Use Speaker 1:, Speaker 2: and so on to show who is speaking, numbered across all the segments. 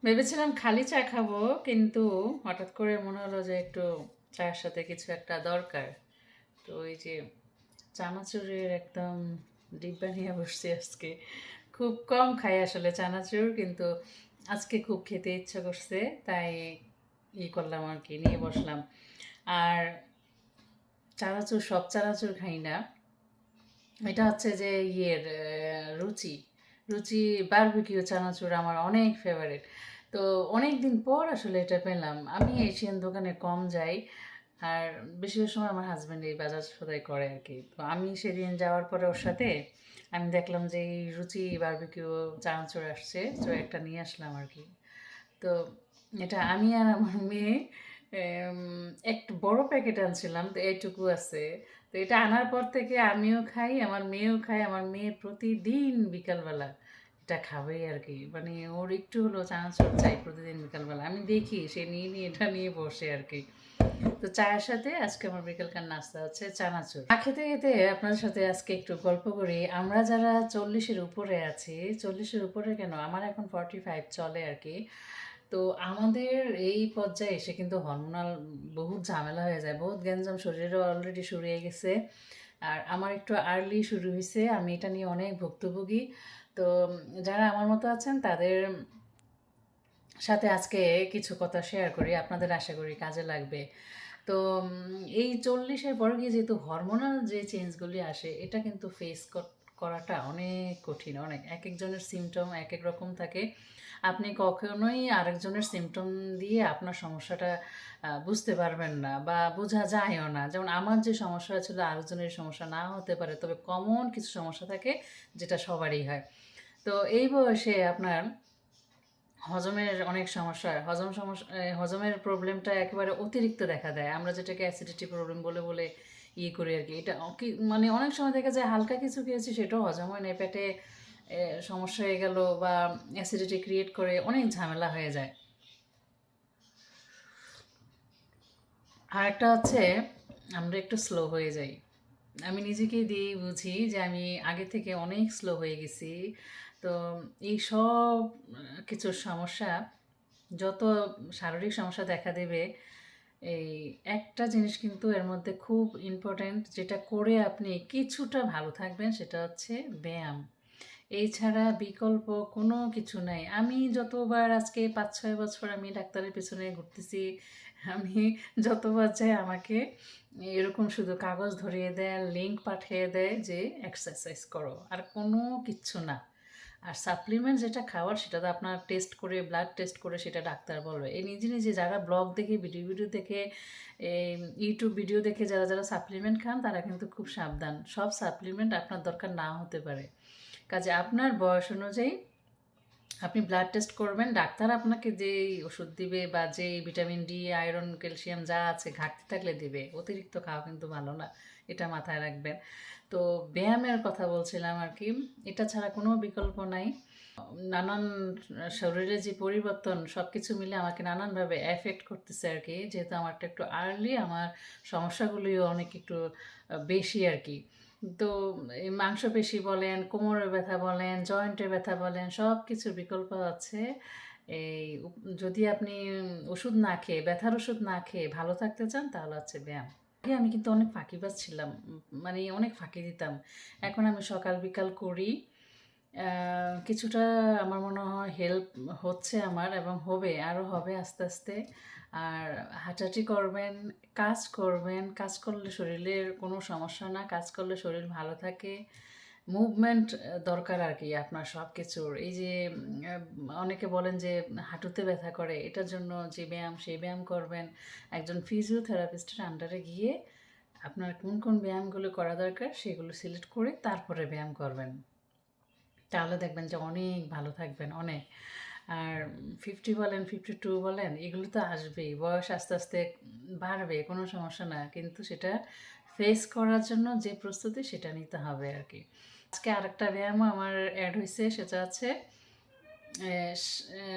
Speaker 1: ভেবেছিলাম খালি চা খাবো, কিন্তু হঠাৎ করে মনে হলো যে একটু চায়ের সাথে কিছু একটা দরকার। তো ওই যে চানাচুরের একদম ডিব্বা নিয়ে বসছি আজকে। খুব কম খাই আসলে চানাচুর, কিন্তু আজকে খুব খেতে ইচ্ছা করছে, তাই করলাম আর কি, নিয়ে বসলাম। আর চানাচুর, সব চানাচুর খাই না। এটা হচ্ছে যে রুচি রুচি বারবিকিউ চানাচুর আমার অনেক ফেভারিট। তো অনেক দিন পর আসলে এটা পেলাম। আমি এশিয়ান দোকানে কম যাই, আর বেশিরভাগ সময় আমার হাজব্যান্ড এই বাজার সদাই করে আর কি। তো আমি সেদিন যাওয়ার পরে ওর সাথে আমি দেখলাম যে এই রুচি বারবিকিউ চানাচুর আসছে, তো একটা নিয়ে আসলাম আর কি। তো এটা আমি আর আমার মেয়ে একটু বড় প্যাকেট আনছিলাম, তো এইটুকু আছে। তো এটা আনার পর থেকে আমিও খাই, আমার মেয়েও খায়। আমার মেয়ে প্রতিদিন বিকালবেলা এটা খাবেই আর কি, মানে ওর একটু হলো চানাচুর চাই প্রতিদিন বিকালবেলা। আমি দেখি সে নিয়ে নিয়ে এটা নিয়ে বসে আর কি। তো চায়ের সাথে আজকে আমার বিকালকার নাস্তা হচ্ছে চানাচুর। চা খেতে খেতে আপনাদের সাথে আজকে একটু গল্প করি। আমরা যারা 40-এর উপরে আছি, 40-এর উপরে কেন, আমার এখন 45 চলে আর কি। তো আমাদের এই পর্যায়ে এসে কিন্তু হরমোনাল বহুত ঝামেলা হয়ে যায়, বহুত গ্যাঞ্জাম শরীরে অলরেডি শুরু হয়ে গেছে। আর আমার একটু আর্লি শুরু হয়েছে, আমি এটা নিয়ে অনেক ভুক্তভোগী। তো যারা আমার মতো আছেন তাদের সাথে আজকে কিছু কথা শেয়ার করি, আপনাদের আশা করি কাজে লাগবে। তো এই 40-এর পরে গিয়ে যেহেতু হরমোনাল যে চেঞ্জগুলি আসে, এটা কিন্তু ফেস করাটা অনেক কঠিন। অনেক এক একজনের সিমটম এক এক রকম থাকে। আপনি কখনোই আরেকজনের সিমটম দিয়ে আপনার সমস্যাটা বুঝতে পারবেন না, বা বোঝা যায়ও না। যেমন আমার যে সমস্যা ছিল আরেকজনের সমস্যা না হতে পারে, তবে কমন কিছু সমস্যা থাকে যেটা সবারই হয়। তো এই বয়সে আপনার হজমের অনেক সমস্যা হয়। হজমের প্রবলেমটা একেবারে অতিরিক্ত দেখা দেয়। আমরা যেটাকে অ্যাসিডিটি প্রবলেম বলে বলে করি আর কি। এটা মানে অনেক সময় দেখা যায় হালকা কিছু খেয়েছি সেটাও হজম হয় না, পেটে সমস্যা হয়ে গেল, বা অ্যাসিডিটি ক্রিয়েট করে অনেক ঝামেলা হয়ে যায়। আর একটা হচ্ছে আমরা একটু স্লো হয়ে যাই। আমি নিজেকেই দিয়েই বুঝি যে আমি আগে থেকে অনেক স্লো হয়ে গেছি। তো এই সব কিছুর সমস্যা, যত শারীরিক সমস্যা দেখা দেবে, এই একটা জিনিস কিন্তু এর মধ্যে খুব ইম্পর্ট্যান্ট, যেটা করে আপনি কিছুটা ভালো থাকবেন, সেটা হচ্ছে ব্যায়াম। এই ছাড়া বিকল্প কোনো কিছু নাই। আমি যতবার আজকে ৫-৬ বছর আমি ডাক্তারের পেছনে ঘুরতেছি, আমি যতবার যাই আমাকে এরকম শুধু কাগজ ধরিয়ে দেয়, লিঙ্ক পাঠিয়ে দেয় যে এক্সারসাইজ করো, আর কোনো কিচ্ছু না। আর সাপ্লিমেন্ট যেটা খাওয়ার, সেটা তো আপনার টেস্ট করে, ব্লাড টেস্ট করে সেটা ডাক্তার বলবে। এই নিজে নিজে যারা ব্লগ দেখে, ভিডিও দেখে, ইউটিউব ভিডিও দেখে যারা যারা সাপ্লিমেন্ট খান, তারা কিন্তু খুব সাবধান। সব সাপ্লিমেন্ট আপনার দরকার নাও হতে পারে। কাজে আপনার বয়স অনুযায়ী আপনি ব্লাড টেস্ট করবেন, ডাক্তার আপনাকে যেই ওষুধ দিবে বা যেই ভিটামিন ডি, আয়রন, ক্যালসিয়াম যা আছে ঘাটতি থাকলে দিবে। অতিরিক্ত খাওয়া কিন্তু ভালো না, এটা মাথায় রাখবেন। তো ব্যায়ামের কথা বলছিলাম আর কি, এটা ছাড়া কোনো বিকল্প নাই। নানান শরীরে যে পরিবর্তন, সব কিছু মিলে আমাকে নানানভাবে এফেক্ট করতেছে আর কি। যেহেতু আমারটা একটু আর্লি, আমার সমস্যাগুলিও অনেক একটু বেশি আর কি। তো এই মাংসপেশি বলেন, কোমরের ব্যথা বলেন, জয়েন্টের ব্যথা বলেন, সব কিছুর বিকল্প আছে। এই যদি আপনি ওষুধ না খেয়ে, ব্যথার ওষুধ না খেয়ে ভালো থাকতে চান, তাহলে হচ্ছে ব্যায়াম। আগে আমি কিন্তু অনেক ফাঁকিবাজ ছিলাম, মানে অনেক ফাঁকি দিতাম। এখন আমি সকাল বিকাল করি। কিছুটা আমার মনে হয় হেল্প হচ্ছে আমার, এবং হবে, আরও হবে আস্তে আস্তে। আর হাঁটাহাঁটি করবেন, কাজ করবেন। কাজ করলে শরীরের কোনো সমস্যা না, কাজ করলে শরীর ভালো থাকে। মুভমেন্ট দরকার আর কি আপনার সব কিছুর। এই যে অনেকে বলেন যে হাঁটুতে ব্যথা করে, এটার জন্য যে ব্যায়াম, সেই ব্যায়াম করবেন। একজন ফিজিওথেরাপিস্টের আন্ডারে গিয়ে আপনার কোন কোন ব্যায়ামগুলো করা দরকার সেগুলো সিলেক্ট করে তারপরে ব্যায়াম করবেন। তাহলে দেখবেন যে অনেক ভালো থাকবেন, অনেক। আর 50 বলেন, 52 বলেন, এগুলো তো আসবেই। বয়স আস্তে আস্তে বাড়বে, কোনো সমস্যা না। কিন্তু সেটা ফেস করার জন্য যে প্রস্তুতি, সেটা নিতে হবে আর কি। আজকে আরেকটা ব্যায়ামও আমার অ্যাড হয়েছে, সেটা হচ্ছে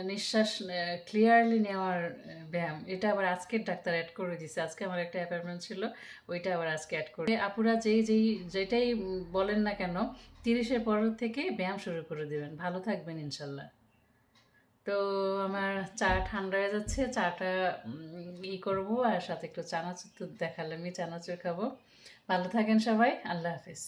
Speaker 1: নিঃশ্বাস ক্লিয়ারলি নেওয়ার ব্যায়াম। এটা আবার আজকের ডাক্তার অ্যাড করে দিছে। আজকে আমার একটা অ্যাপয়েন্টমেন্ট ছিল, ওইটা আবার আজকে অ্যাড করে। আপুরা যেটাই বলেন না কেন, 30-এর পর থেকে ব্যায়াম শুরু করে দেবেন, ভালো থাকবেন ইনশাল্লাহ। তো আমার চা ঠান্ডা হয়ে যাচ্ছে, চাটা করবো আর সাথে একটু চানাচুর তো দেখালামই, চানাচুর খাবো। ভালো থাকেন সবাই, আল্লাহ হাফিজ।